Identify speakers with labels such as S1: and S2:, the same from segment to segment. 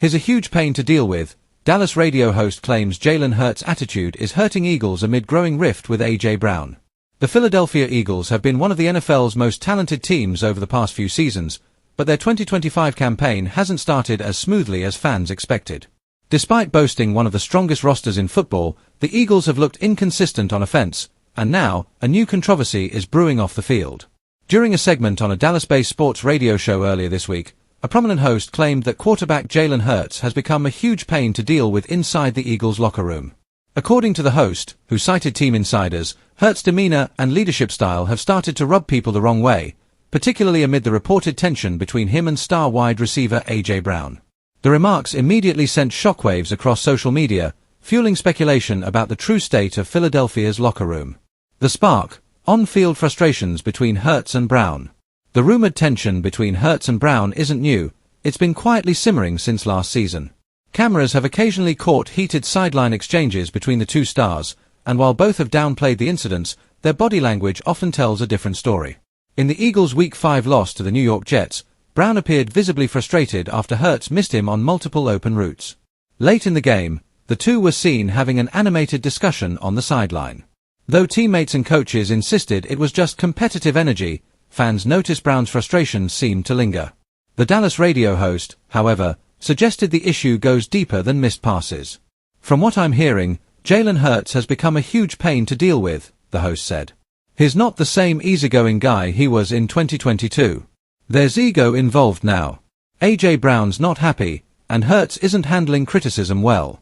S1: He's a huge pain to deal with, Dallas radio host claims. Jalen Hurts' attitude is hurting Eagles amid growing rift with A.J. Brown. The Philadelphia Eagles have been one of the NFL's most talented teams over the past few seasons, but their 2025 campaign hasn't started as smoothly as fans expected. Despite boasting one of the strongest rosters in football, the Eagles have looked inconsistent on offense, and now, a new controversy is brewing off the field. During a segment on a Dallas-based sports radio show earlier this week, a prominent host claimed that quarterback Jalen Hurts has become a huge pain to deal with inside the Eagles' locker room. According to the host, who cited team insiders, Hurts' demeanor and leadership style have started to rub people the wrong way, particularly amid the reported tension between him and star wide receiver A.J. Brown. The remarks immediately sent shockwaves across social media, fueling speculation about the true state of Philadelphia's locker room. The spark: on-field frustrations between Hurts and Brown. The rumored tension between Hurts and Brown isn't new, it's been quietly simmering since last season. Cameras have occasionally caught heated sideline exchanges between the two stars, and while both have downplayed the incidents, their body language often tells a different story. In the Eagles' Week 5 loss to the New York Jets, Brown appeared visibly frustrated after Hurts missed him on multiple open routes. Late in the game, the two were seen having an animated discussion on the sideline. Though teammates and coaches insisted it was just competitive energy, fans noticed Brown's frustration seemed to linger. The Dallas radio host, however, suggested the issue goes deeper than missed passes. "From what I'm hearing, Jalen Hurts has become a huge pain to deal with," the host said. "He's not the same easygoing guy he was in 2022. There's ego involved now. A.J. Brown's not happy, and Hurts isn't handling criticism well."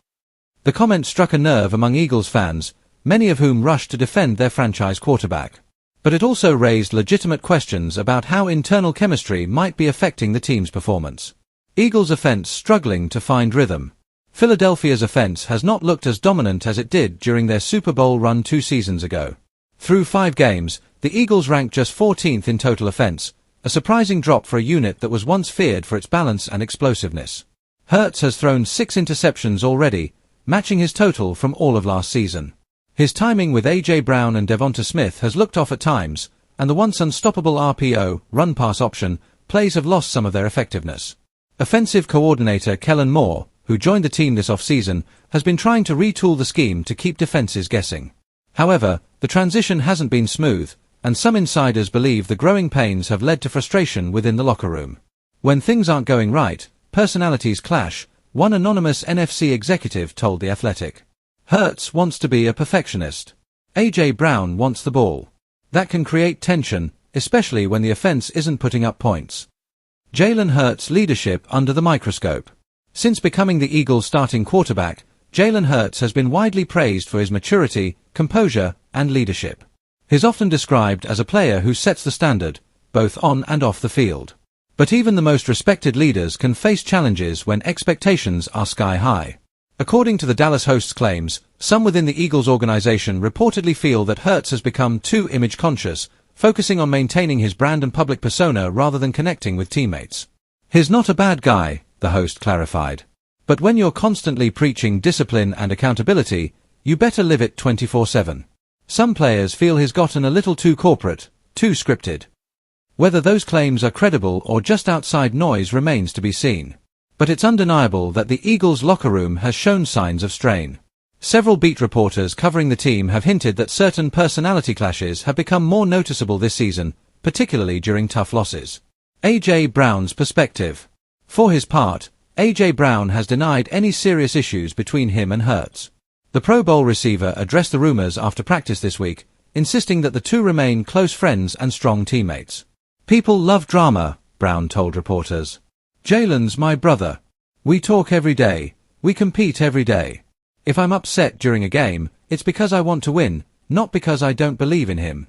S1: The comment struck a nerve among Eagles fans, many of whom rushed to defend their franchise quarterback. But it also raised legitimate questions about how internal chemistry might be affecting the team's performance. Eagles' offense struggling to find rhythm. Philadelphia's offense has not looked as dominant as it did during their Super Bowl run 2 seasons ago. Through 5 games, the Eagles ranked just 14th in total offense, a surprising drop for a unit that was once feared for its balance and explosiveness. Hurts has thrown 6 interceptions already, matching his total from all of last season. His timing with A.J. Brown and Devonta Smith has looked off at times, and the once unstoppable RPO, run-pass option, plays have lost some of their effectiveness. Offensive coordinator Kellen Moore, who joined the team this offseason, has been trying to retool the scheme to keep defenses guessing. However, the transition hasn't been smooth, and some insiders believe the growing pains have led to frustration within the locker room. When things aren't going right, personalities clash, one anonymous NFC executive told The Athletic. Hurts wants to be a perfectionist. A.J. Brown wants the ball. That can create tension, especially when the offense isn't putting up points. Jalen Hurts' leadership under the microscope. Since becoming the Eagles' starting quarterback, Jalen Hurts has been widely praised for his maturity, composure, and leadership. He's often described as a player who sets the standard, both on and off the field. But even the most respected leaders can face challenges when expectations are sky high. According to the Dallas host's claims, some within the Eagles organization reportedly feel that Hurts has become too image-conscious, focusing on maintaining his brand and public persona rather than connecting with teammates. "He's not a bad guy," the host clarified. "But when you're constantly preaching discipline and accountability, you better live it 24/7. Some players feel he's gotten a little too corporate, too scripted." Whether those claims are credible or just outside noise remains to be seen. But it's undeniable that the Eagles' locker room has shown signs of strain. Several beat reporters covering the team have hinted that certain personality clashes have become more noticeable this season, particularly during tough losses. A.J. Brown's perspective. For his part, A.J. Brown has denied any serious issues between him and Hurts. The Pro Bowl receiver addressed the rumors after practice this week, insisting that the two remain close friends and strong teammates. "People love drama," Brown told reporters. "Jalen's my brother. We talk every day, we compete every day. If I'm upset during a game, it's because I want to win, not because I don't believe in him."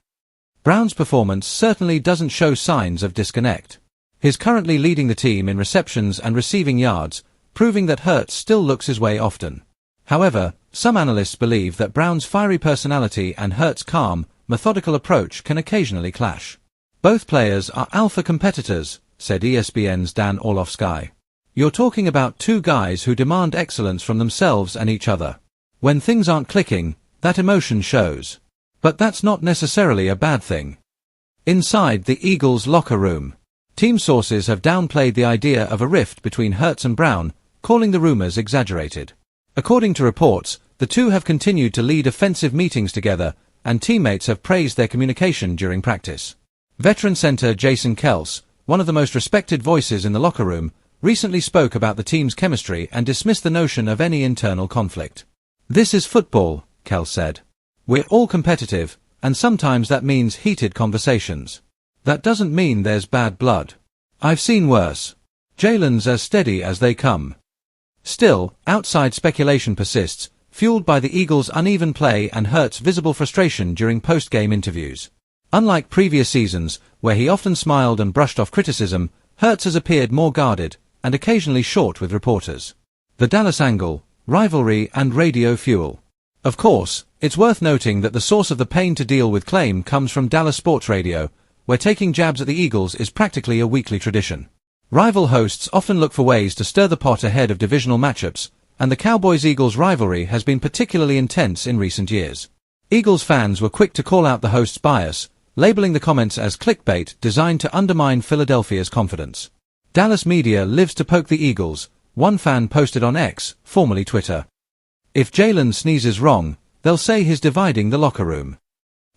S1: Brown's performance certainly doesn't show signs of disconnect. He's currently leading the team in receptions and receiving yards, proving that Hurts still looks his way often. However, some analysts believe that Brown's fiery personality and Hurts' calm, methodical approach can occasionally clash. "Both players are alpha competitors," said ESPN's Dan Orlovsky. "You're talking about two guys who demand excellence from themselves and each other. When things aren't clicking, that emotion shows. But that's not necessarily a bad thing." Inside the Eagles' locker room, team sources have downplayed the idea of a rift between Hurts and Brown, calling the rumors exaggerated. According to reports, the two have continued to lead offensive meetings together, and teammates have praised their communication during practice. Veteran center Jason Kelce, one of the most respected voices in the locker room, recently spoke about the team's chemistry and dismissed the notion of any internal conflict. "This is football," Kelce said. "We're all competitive, and sometimes that means heated conversations. That doesn't mean there's bad blood. I've seen worse. Jalen's as steady as they come." Still, outside speculation persists, fueled by the Eagles' uneven play and Hurts' visible frustration during post-game interviews. Unlike previous seasons, where he often smiled and brushed off criticism, Hurts has appeared more guarded, and occasionally short with reporters. The Dallas angle, rivalry and radio fuel. Of course, it's worth noting that the source of the pain to deal with claim comes from Dallas Sports Radio, where taking jabs at the Eagles is practically a weekly tradition. Rival hosts often look for ways to stir the pot ahead of divisional matchups, and the Cowboys-Eagles rivalry has been particularly intense in recent years. Eagles fans were quick to call out the host's bias, labeling the comments as clickbait designed to undermine Philadelphia's confidence. Dallas media lives to poke the Eagles, one fan posted on X, formerly Twitter. "If Jalen sneezes wrong, they'll say he's dividing the locker room."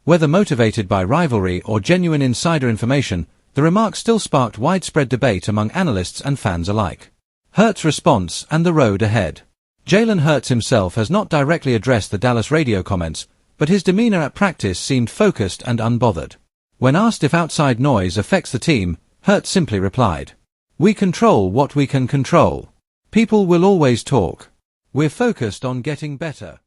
S1: Whether motivated by rivalry or genuine insider information, the remark still sparked widespread debate among analysts and fans alike. Hurts' response and the road ahead. Jalen Hurts himself has not directly addressed the Dallas radio comments, but his demeanor at practice seemed focused and unbothered. When asked if outside noise affects the team, Hurts simply replied, "We control what we can control. People will always talk. We're focused on getting better."